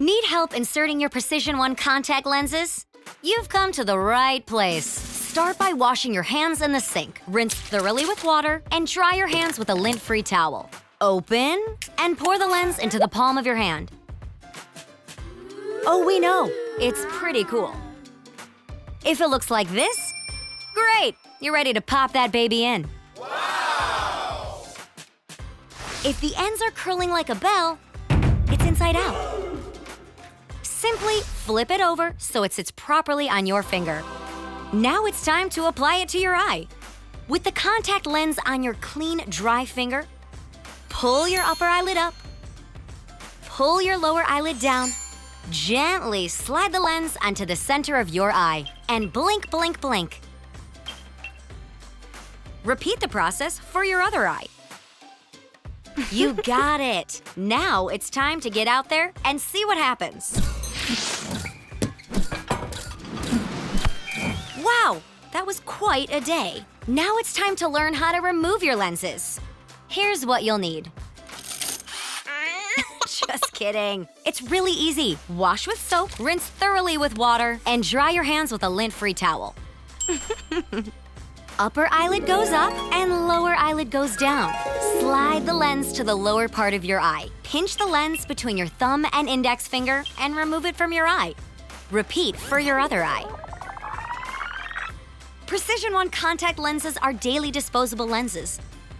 Need help inserting your Precision One contact lenses? You've come to the right place. Start by washing your hands in the sink. Rinse thoroughly with water and dry your hands with a lint-free towel. Open and pour the lens into the palm of your hand. Oh, we know, it's pretty cool. If it looks like this, great! You're ready to pop that baby in. Wow! If the ends are curling like a bell, it's inside out. Simply flip it over so it sits properly on your finger. Now it's time to apply it to your eye. With the contact lens on your clean, dry finger, pull your upper eyelid up, pull your lower eyelid down, gently slide the lens onto the center of your eye, and blink, blink, blink. Repeat the process for your other eye. You got it! Now it's time to get out there and see what happens. Wow, that was quite a day. Now it's time to learn how to remove your lenses. Here's what you'll need. Just kidding. It's really easy. Wash with soap, rinse thoroughly with water, and dry your hands with a lint-free towel. Upper eyelid goes up and lower eyelid goes down. Slide the lens to the lower part of your eye. Pinch the lens between your thumb and index finger and remove it from your eye. Repeat for your other eye. Precision One contact lenses are daily disposable lenses,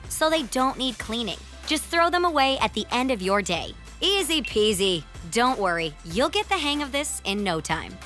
so they don't need cleaning. Just throw them away at the end of your day. Easy peasy. Don't worry, you'll get the hang of this in no time.